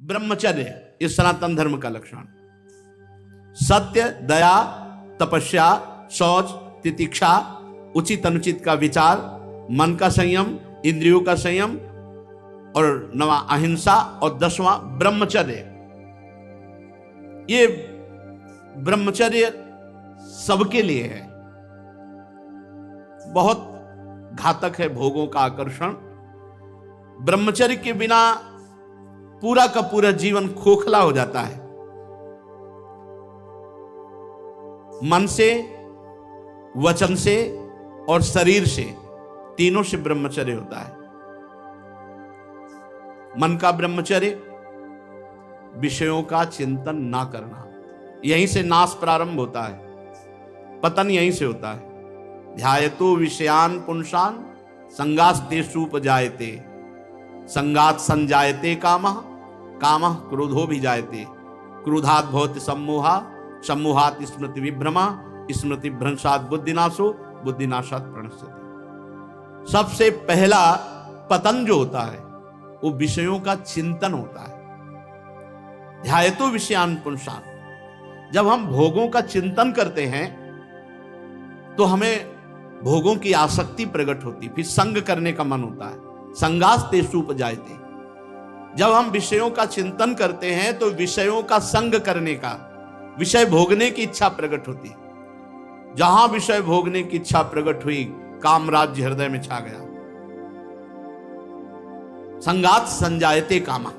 ब्रह्मचर्य इस सनातन धर्म का लक्षण। सत्य, दया, तपस्या, शौच, तितिक्षा, उचित अनुचित का विचार, मन का संयम, इंद्रियों का संयम, और 9वां अहिंसा, और 10वां ब्रह्मचर्य। ये ब्रह्मचर्य सबके लिए है। बहुत घातक है भोगों का आकर्षण। ब्रह्मचर्य के बिना पूरा का पूरा जीवन खोखला हो जाता है। मन से, वचन से और शरीर से, तीनों से ब्रह्मचर्य होता है। मन का ब्रह्मचर्य, विषयों का चिंतन ना करना। यहीं से नाश प्रारंभ होता है, पतन यहीं से होता है। ध्यायतो विषयान पुंसान संगास्तेषु उपजायते, संगात संजायते कामः, कामः क्रोधो भिजायते, क्रोधात् भवति सम्मोहा, सम्मोहात् स्मृति विभ्रमा, स्मृति भ्रंशात् बुद्धिनाशो, बुद्धिनाशात् प्रणश्यति। सबसे पहला पतन जो होता है वो विषयों का चिंतन होता है। ध्यायतो विषयान पुंसान, जब हम भोगों का चिंतन करते हैं तो हमें भोगों की आसक्ति प्रकट होती, फिर संग करने का मन होता है। संगास्तेषु उपजायते, जब हम विषयों का चिंतन करते हैं तो विषयों का संग करने का, विषय भोगने की इच्छा प्रकट होती। जहां विषय भोगने की इच्छा प्रकट हुई, काम राज्य हृदय में छा गया। संगात संजायते कामा,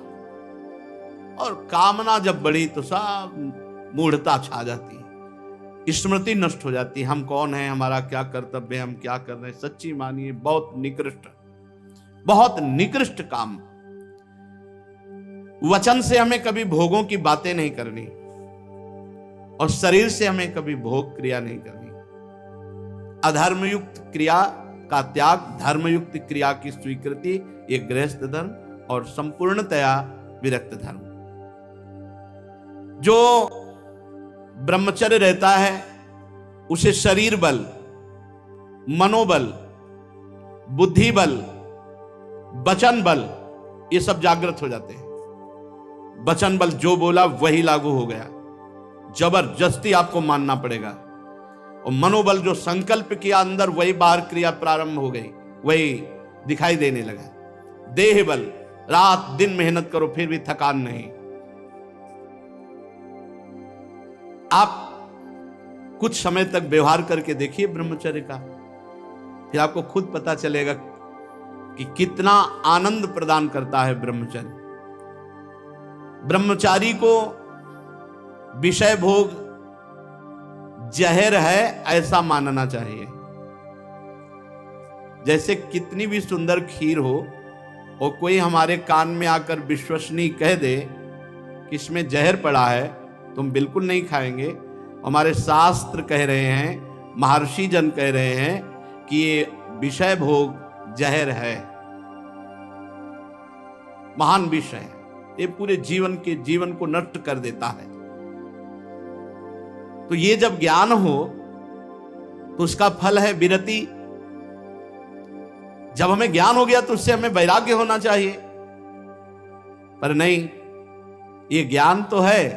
और कामना जब बढ़ी तो सब मूढ़ता छा जाती है, स्मृति नष्ट हो जाती है। हम कौन हैं, हमारा क्या कर्तव्य है, हम क्या कर रहे हैं। सच्ची मानिए बहुत निकृष्ट काम। वचन से हमें कभी भोगों की बातें नहीं करनी, और शरीर से हमें कभी भोग क्रिया नहीं करनी। अधर्मयुक्त क्रिया का त्याग, धर्मयुक्त क्रिया की स्वीकृति, एक गृहस्थ धर्म और संपूर्णतया विरक्त धर्म। जो ब्रह्मचर्य रहता है उसे शरीर बल, मनोबल, बुद्धि बल, वचन बल, ये सब जागृत हो जाते हैं। वचन बल जो बोला वही लागू हो गया, जबरदस्ती आपको मानना पड़ेगा। और मनोबल जो संकल्प किया अंदर, वही बाहर क्रिया प्रारंभ हो गई, वही दिखाई देने लगा। देह बल, रात दिन मेहनत करो फिर भी थकान नहीं। आप कुछ समय तक व्यवहार करके देखिए ब्रह्मचर्य का, फिर आपको खुद पता चलेगा कि कितना आनंद प्रदान करता है ब्रह्मचर्य। ब्रह्मचारी को विषय भोग जहर है ऐसा मानना चाहिए। जैसे कितनी भी सुंदर खीर हो और कोई हमारे कान में आकर विश्वसनीय कह दे कि इसमें जहर पड़ा है, तुम बिल्कुल नहीं खाएंगे। हमारे शास्त्र कह रहे हैं, महर्षि जन कह रहे हैं कि ये विषय भोग जहर है, महान विषय है, ये पूरे जीवन को नष्ट कर देता है। तो ये जब ज्ञान हो तो उसका फल है विरति। जब हमें ज्ञान हो गया तो उससे हमें वैराग्य होना चाहिए, पर नहीं, ये ज्ञान तो है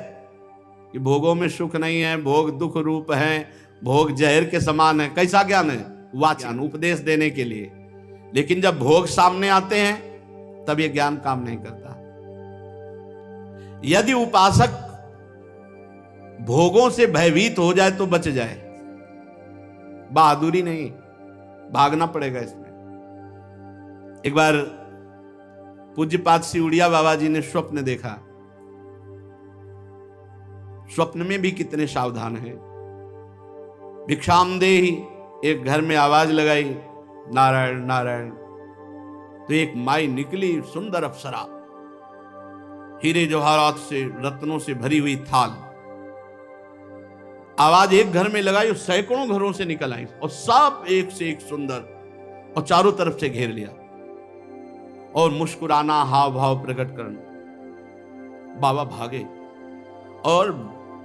कि भोगों में सुख नहीं है, भोग दुख रूप है, भोग जहर के समान है। कैसा ज्ञान है? वाचन, उपदेश देने के लिए। लेकिन जब भोग सामने आते हैं तब ये ज्ञान काम नहीं करता। यदि उपासक भोगों से भयभीत हो जाए तो बच जाए, बहादुरी नहीं, भागना पड़ेगा इसमें। एक बार पूज्यपाद श्री उड़िया बाबा जी ने स्वप्न देखा। स्वप्न में भी कितने सावधान हैं। भिक्षाम देहि, एक घर में आवाज लगाई, नारायण नारायण। तो एक माई निकली, सुंदर अप्सरा, हीरे जवाहरात से, रत्नों से भरी हुई थाल। आवाज एक घर में लगाई और सैकड़ों घरों से निकल आई, और सब एक से एक सुंदर, और चारों तरफ से घेर लिया, और मुस्कुराना, हाव भाव प्रकट करना। बाबा भागे, और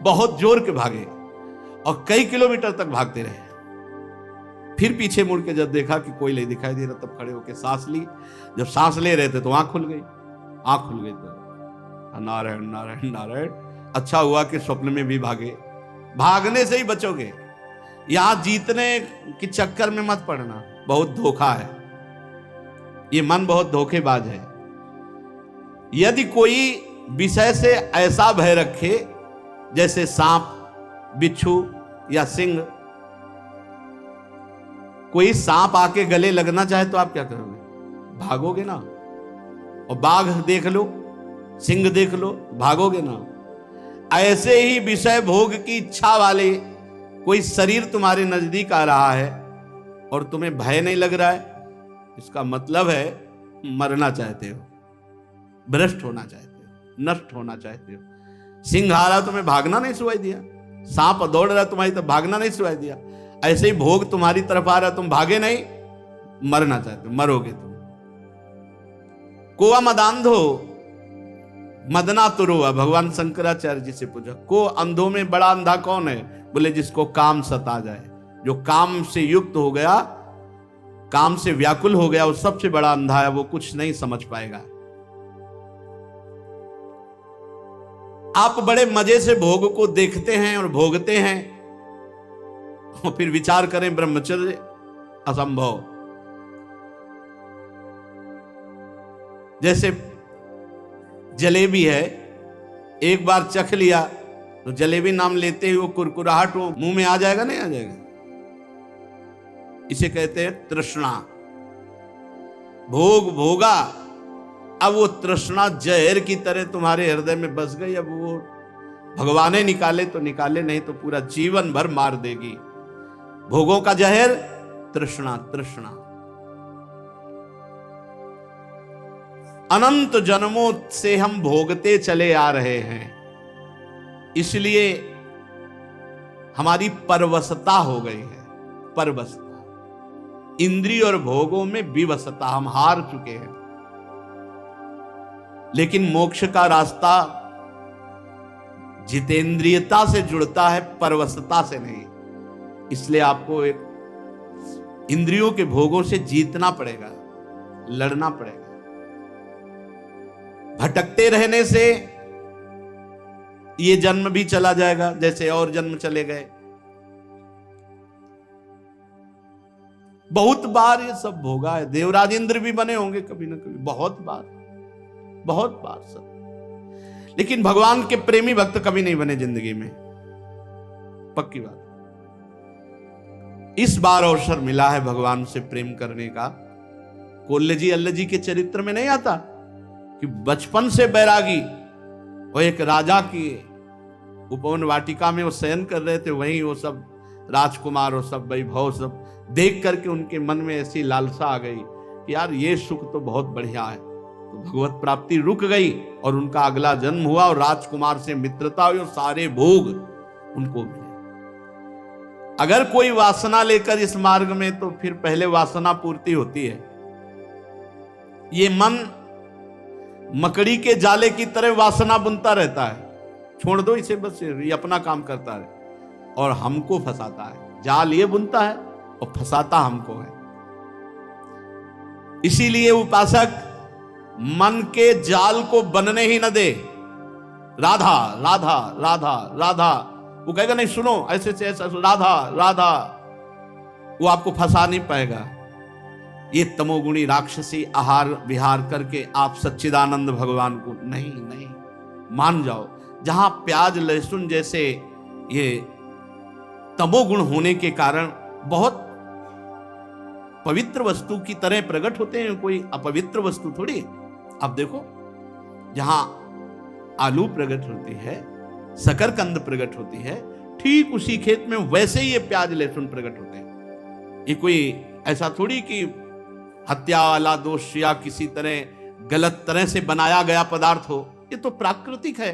बहुत जोर के भागे, और कई किलोमीटर तक भागते रहे। फिर पीछे मुड़ के जब देखा कि कोई नहीं दिखाई दे रहा, तब खड़े होकर सांस ली। जब सांस ले रहे थे तो आंख खुल गई। आंख खुल गई तो नारायण नारायण नारायण। अच्छा हुआ कि स्वप्न में भी भागे, भागने से ही बचोगे। यहां जीतने के चक्कर में मत पड़ना, बहुत धोखा है, ये मन बहुत धोखेबाज है। यदि कोई विषय से ऐसा भय रखे जैसे सांप, बिच्छू या सिंह, कोई सांप आके गले लगना चाहे तो आप क्या करोगे? भागोगे ना। और बाघ देख लो, सिंह देख लो, भागोगे ना। ऐसे ही विषय भोग की इच्छा वाले कोई शरीर तुम्हारे नजदीक आ रहा है और तुम्हें भय नहीं लग रहा है, इसका मतलब है मरना चाहते हो, भ्रष्ट होना चाहते हो, नष्ट होना चाहते हो। सिंह आ रहा तुम्हें भागना नहीं सुनाई दिया, सांप दौड़ रहा तुम्हारी तरफ भागना नहीं सुनाई दिया, ऐसे ही भोग तुम्हारी तरफ आ रहा तुम भागे नहीं, मरना चाहते हो, मरोगे तुम। कोआ मदांधो मदना तुरुआ, भगवान शंकराचार्य जी से पूछा, को अंधों में बड़ा अंधा कौन है? बोले जिसको काम सता जाए, जो काम से युक्त हो गया, काम से व्याकुल हो गया, वो सबसे बड़ा अंधा है, वो कुछ नहीं समझ पाएगा। आप बड़े मजे से भोग को देखते हैं और भोगते हैं और फिर विचार करें ब्रह्मचर्य असंभव। जैसे जलेबी है, एक बार चख लिया तो जलेबी नाम लेते ही वो कुरकुराहट वो मुंह में आ जाएगा, नहीं आ जाएगा? इसे कहते हैं तृष्णा। भोग भोगा, अब वो तृष्णा जहर की तरह तुम्हारे हृदय में बस गई। अब वो भगवान निकाले तो निकाले, नहीं तो पूरा जीवन भर मार देगी। भोगों का जहर तृष्णा, तृष्णा। अनंत जन्मों से हम भोगते चले आ रहे हैं, इसलिए हमारी परवशता हो गई है। परवशता, इंद्रिय और भोगों में विवशता, हम हार चुके हैं। लेकिन मोक्ष का रास्ता जितेंद्रियता से जुड़ता है, परवशता से नहीं। इसलिए आपको एक इंद्रियों के भोगों से जीतना पड़ेगा, लड़ना पड़ेगा। भटकते रहने से ये जन्म भी चला जाएगा, जैसे और जन्म चले गए। बहुत बार ये सब भोगा है, देवराज इंद्र भी बने होंगे कभी ना कभी, बहुत बार, बहुत बार सब। लेकिन भगवान के प्रेमी भक्त कभी नहीं बने जिंदगी में, पक्की बात। इस बार अवसर मिला है भगवान से प्रेम करने का। कोल्ले अल्लाह जी के चरित्र में नहीं आता कि बचपन से बैरागी, वो एक राजा की उपवन वाटिका में वो शयन कर रहे थे, वहीं वो सब राजकुमार और सब वैभव सब देख करके उनके मन में ऐसी लालसा आ गई कि यार ये सुख तो बहुत बढ़िया है। तो भगवत प्राप्ति रुक गई और उनका अगला जन्म हुआ और राजकुमार से मित्रता हुई और सारे भोग उनको मिले। अगर कोई वासना लेकर इस मार्ग में, तो फिर पहले वासना पूर्ति होती है। ये मन मकड़ी के जाले की तरह वासना बुनता रहता है, छोड़ दो इसे, बस ये अपना काम करता है और हमको फंसाता है। जाल ये बुनता है और फंसाता हमको है। इसीलिए उपासक मन के जाल को बनने ही न दे। राधा राधा राधा राधा, वो कहेगा नहीं सुनो ऐसे से ऐसा, राधा राधा, वो आपको फंसा नहीं पाएगा। ये तमोगुणी राक्षसी आहार विहार करके आप सच्चिदानंद भगवान को नहीं नहीं मान जाओ। जहां प्याज लहसुन जैसे ये तमोगुण होने के कारण बहुत पवित्र वस्तु की तरह प्रकट होते हैं, कोई अपवित्र वस्तु थोड़ी। अब देखो, जहां आलू प्रकट होती है, शकरकंद प्रकट होती है, ठीक उसी खेत में वैसे ही ये प्याज लहसुन प्रकट होते हैं। ये कोई ऐसा थोड़ी कि हत्या वाला दोष या किसी तरह गलत तरह से बनाया गया पदार्थ हो। ये तो प्राकृतिक है,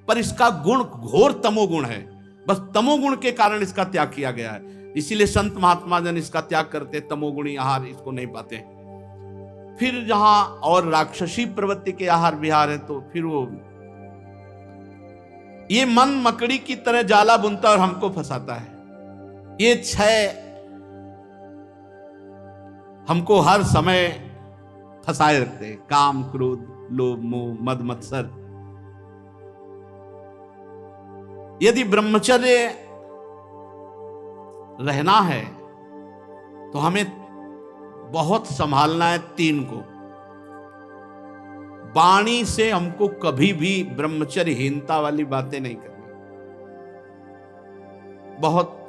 पर इसका गुण घोर तमोगुण है। बस तमोगुण के कारण इसका त्याग किया गया है। इसीलिए संत महात्मा जन इसका त्याग करते, तमोगुणी आहार इसको नहीं पाते। फिर जहां और राक्षसी प्रवृत्ति के आहार विहार है, तो फिर वो ये मन मकड़ी की तरह जाला बुनता और हमको फंसाता है। ये छह हमको हर समय फंसाए रखते हैं, काम क्रोध लोभ मोह मद मत्सर। यदि ब्रह्मचर्य रहना है तो हमें बहुत संभालना है तीन को। वाणी से हमको कभी भी ब्रह्मचर्यहीनता वाली बातें नहीं करनी। बहुत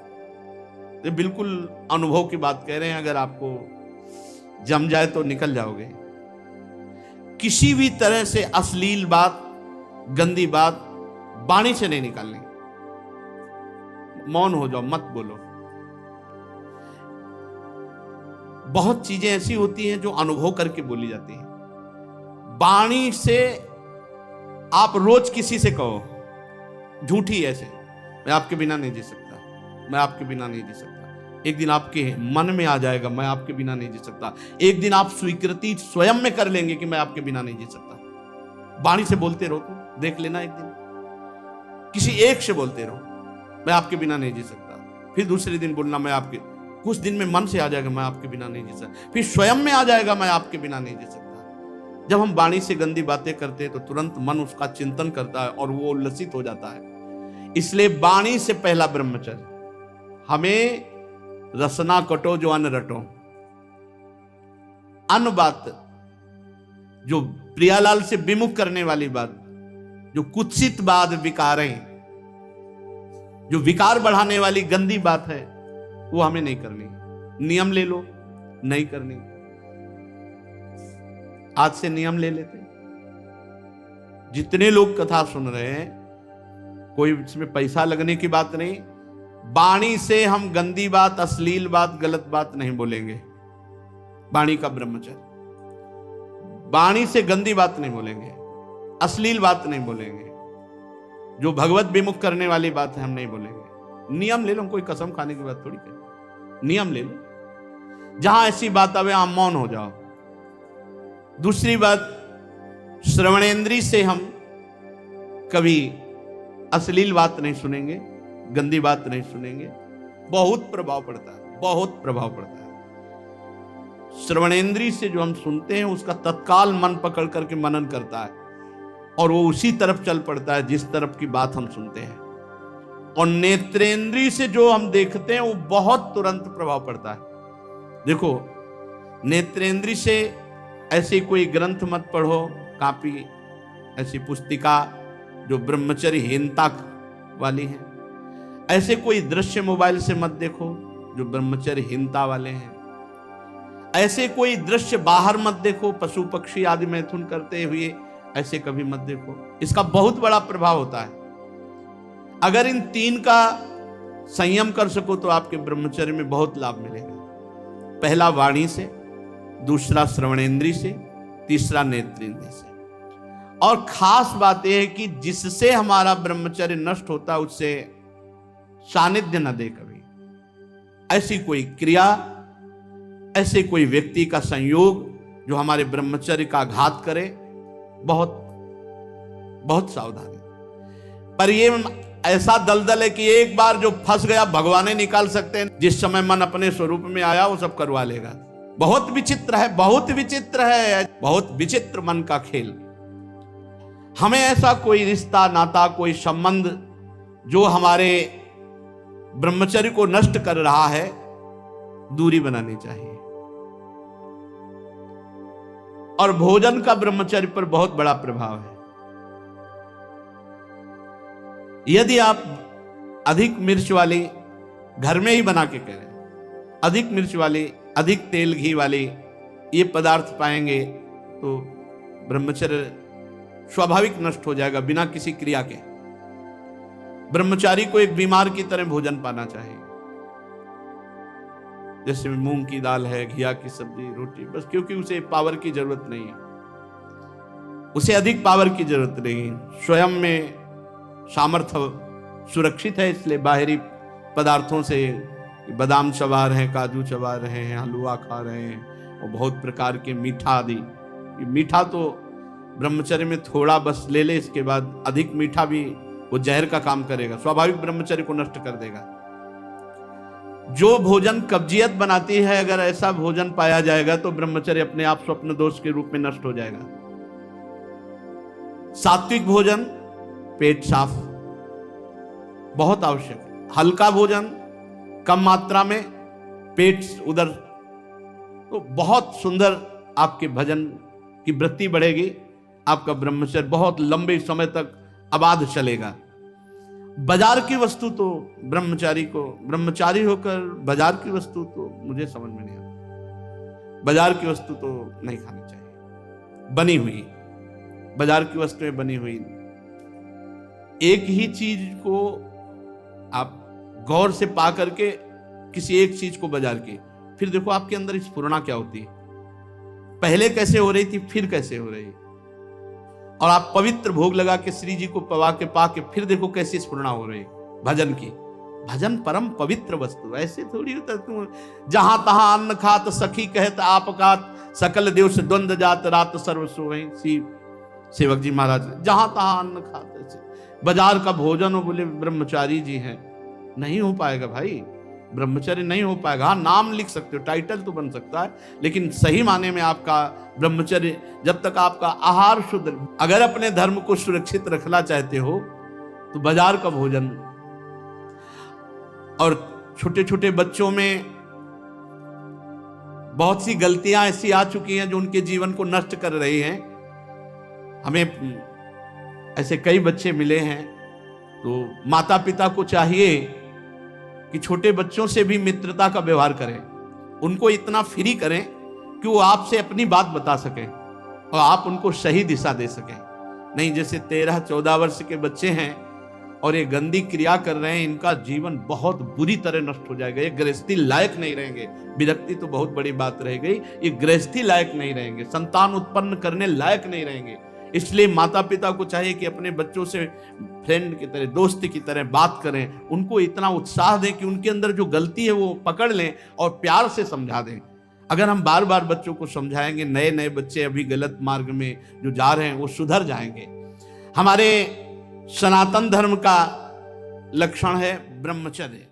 बिल्कुल अनुभव की बात कह रहे हैं, अगर आपको जम जाए तो निकल जाओगे। किसी भी तरह से अश्लील बात, गंदी बात वाणी से नहीं निकालनी। मौन हो जाओ, मत बोलो। बहुत चीजें ऐसी होती हैं जो अनुभव करके बोली जाती हैं। वाणी से आप रोज किसी से कहो झूठी ऐसे, मैं आपके बिना नहीं जी सकता, मैं आपके बिना नहीं जी सकता। एक दिन आपके मन में आ जाएगा मैं आपके बिना नहीं जी सकता। एक दिन आप स्वीकृति स्वयं में कर लेंगे कि मैं आपके बिना नहीं जी सकता। वाणी से बोलते रहो, तुम देख लेना एक दिन किसी एक से बोलते रहो मैं आपके बिना नहीं जी सकता। फिर दूसरे दिन बोलना मैं आपके, कुछ दिन में मन से आ जाएगा मैं आपके बिना नहीं जी सकता। फिर स्वयं में आ जाएगा मैं आपके बिना नहीं जी सकता। जब हम वाणी से गंदी बातें करते हैं तो तुरंत मन उसका चिंतन करता है और वो उल्लसित हो जाता है। इसलिए वाणी से पहला ब्रह्मचर्य। हमें रसना कटो जो अन्न रटो। अन्न बात जो प्रियालाल से विमुख करने वाली बात, जो कुत्सित बात, विकारें, जो विकार बढ़ाने वाली गंदी बात है, वो हमें नहीं करनी। नियम ले लो, नहीं करनी। आज से नियम ले लेते। जितने लोग कथा सुन रहे हैं, कोई इसमें पैसा लगने की बात नहीं। वाणी से हम गंदी बात, अश्लील बात, गलत बात नहीं बोलेंगे। वाणी का ब्रह्मचर्य। वाणी से गंदी बात नहीं बोलेंगे, अश्लील बात नहीं बोलेंगे, जो भगवत विमुख करने वाली बात है हम नहीं बोलेंगे। नियम ले लो, कोई कसम खाने की बात थोड़ी है। नियम ले लो, जहां ऐसी बात आवे आप मौन हो जाओ। दूसरी बात, श्रवणेंद्री से हम कभी अश्लील बात नहीं सुनेंगे, गंदी बात नहीं सुनेंगे। बहुत प्रभाव पड़ता है, बहुत प्रभाव पड़ता है। श्रवणेंद्री से जो हम सुनते हैं उसका तत्काल मन पकड़ करके मनन करता है और वो उसी तरफ चल पड़ता है जिस तरफ की बात हम सुनते हैं। और नेत्रेंद्री से जो हम देखते हैं वो बहुत तुरंत प्रभाव पड़ता है। देखो, नेत्रेंद्री से ऐसी कोई ग्रंथ मत पढ़ो, कॉपी, ऐसी पुस्तिका जो ब्रह्मचर्यहीनता वाली है। ऐसे कोई दृश्य मोबाइल से मत देखो जो ब्रह्मचर्यहीनता वाले हैं। ऐसे कोई दृश्य बाहर मत देखो, पशु पक्षी आदि मैथुन करते हुए ऐसे कभी मत देखो। इसका बहुत बड़ा प्रभाव होता है। अगर इन तीन का संयम कर सको तो आपके ब्रह्मचर्य में बहुत लाभ मिलेगा। पहला वाणी से, दूसरा श्रवणेंद्री से, तीसरा नेत्रेंद्री से। और खास बात यह है कि जिससे हमारा ब्रह्मचर्य नष्ट होता है उससे सानिध्य न दे कभी। ऐसी कोई क्रिया, ऐसे कोई व्यक्ति का संयोग जो हमारे ब्रह्मचर्य का घात करे, बहुत बहुत सावधानी। पर ये ऐसा दलदल है कि एक बार जो फंस गया भगवान निकाल सकते हैं। जिस समय मन अपने स्वरूप में आया वो सब करवा लेगा। बहुत विचित्र है, बहुत विचित्र है, बहुत विचित्र मन का खेल। हमें ऐसा कोई रिश्ता, नाता, कोई संबंध जो हमारे ब्रह्मचर्य को नष्ट कर रहा है, दूरी बनानी चाहिए। और भोजन का ब्रह्मचर्य पर बहुत बड़ा प्रभाव है। यदि आप अधिक मिर्च वाली, घर में ही बना के करें, अधिक मिर्च वाली, अधिक तेल घी वाली ये पदार्थ पाएंगे तो ब्रह्मचर्य स्वाभाविक नष्ट हो जाएगा बिना किसी क्रिया के। ब्रह्मचारी को एक बीमार की तरह भोजन पाना चाहिए। जैसे मूंग की दाल है, घिया की सब्जी, रोटी, बस, क्योंकि उसे पावर की जरूरत नहीं है, उसे अधिक पावर की जरूरत नहीं है। स्वयं में सामर्थ्य सुरक्षित है, इसलिए बाहरी पदार्थों से बादाम चबा रहे हैं, काजू चबा रहे हैं, हलवा खा रहे हैं और बहुत प्रकार के मीठा आदि। मीठा तो ब्रह्मचर्य में थोड़ा बस ले ले, इसके बाद अधिक मीठा भी वो जहर का काम करेगा, स्वाभाविक ब्रह्मचर्य को नष्ट कर देगा। जो भोजन कब्जियत बनाती है, अगर ऐसा भोजन पाया जाएगा तो ब्रह्मचर्य अपने आप स्वप्न दोष के रूप में नष्ट हो जाएगा। सात्विक भोजन पेट साफ, बहुत आवश्यक है। हल्का भोजन, कम मात्रा में, पेट उधर, तो बहुत सुंदर आपके भजन की वृत्ति बढ़ेगी। आपका ब्रह्मचर्य बहुत लंबे समय तक आबाद चलेगा। बाजार की वस्तु तो ब्रह्मचारी होकर बाजार की वस्तु तो मुझे समझ में नहीं आती। बाजार की वस्तु तो नहीं खानी चाहिए, बनी हुई, बाजार की वस्तुएं बनी हुई। एक ही चीज को आप गौर से पा करके किसी एक चीज को बाजार की, फिर देखो आपके अंदर स्फुरणा क्या होती है, पहले कैसे हो रही थी, फिर कैसे हो रही है। और आप पवित्र भोग लगा के श्री जी को पवा के पा के फिर देखो कैसी स्फुरणा हो रही है भजन की। भजन परम पवित्र वस्तु, ऐसे थोड़ी होता तुम जहां तहां अन्न खात सखी कहत आपकात, सकल देव से द्वंद जात रात सर्व सोवहीं। सेवक जी महाराज जहां तहां अन्न खाते, बाजार का भोजन हो, बोले ब्रह्मचारी जी हैं, नहीं हो पाएगा भाई, ब्रह्मचर्य नहीं हो पाएगा। हाँ, नाम लिख सकते हो, टाइटल तो बन सकता है, लेकिन सही माने में आपका ब्रह्मचर्य, जब तक आपका आहार शुद्ध, अगर अपने धर्म को सुरक्षित रखना चाहते हो तो बाजार का भोजन। और छोटे छोटे बच्चों में बहुत सी गलतियां ऐसी आ चुकी हैं जो उनके जीवन को नष्ट कर रही हैं। हमें ऐसे कई बच्चे मिले हैं, तो माता पिता को चाहिए कि छोटे बच्चों से भी मित्रता का व्यवहार करें, उनको इतना फ्री करें कि वो आपसे अपनी बात बता सकें और आप उनको सही दिशा दे सकें। नहीं, जैसे 13-14 वर्ष के बच्चे हैं और ये गंदी क्रिया कर रहे हैं, इनका जीवन बहुत बुरी तरह नष्ट हो जाएगा। ये गृहस्थी लायक नहीं रहेंगे। विरक्ति तो बहुत बड़ी बात रह गई, ये गृहस्थी लायक नहीं रहेंगे, संतान उत्पन्न करने लायक नहीं रहेंगे। इसलिए माता पिता को चाहिए कि अपने बच्चों से फ्रेंड की तरह, दोस्त की तरह बात करें, उनको इतना उत्साह दें कि उनके अंदर जो गलती है वो पकड़ लें और प्यार से समझा दें। अगर हम बार बार बच्चों को समझाएंगे, नए नए बच्चे अभी गलत मार्ग में जो जा रहे हैं वो सुधर जाएंगे। हमारे सनातन धर्म का लक्षण है ब्रह्मचर्य।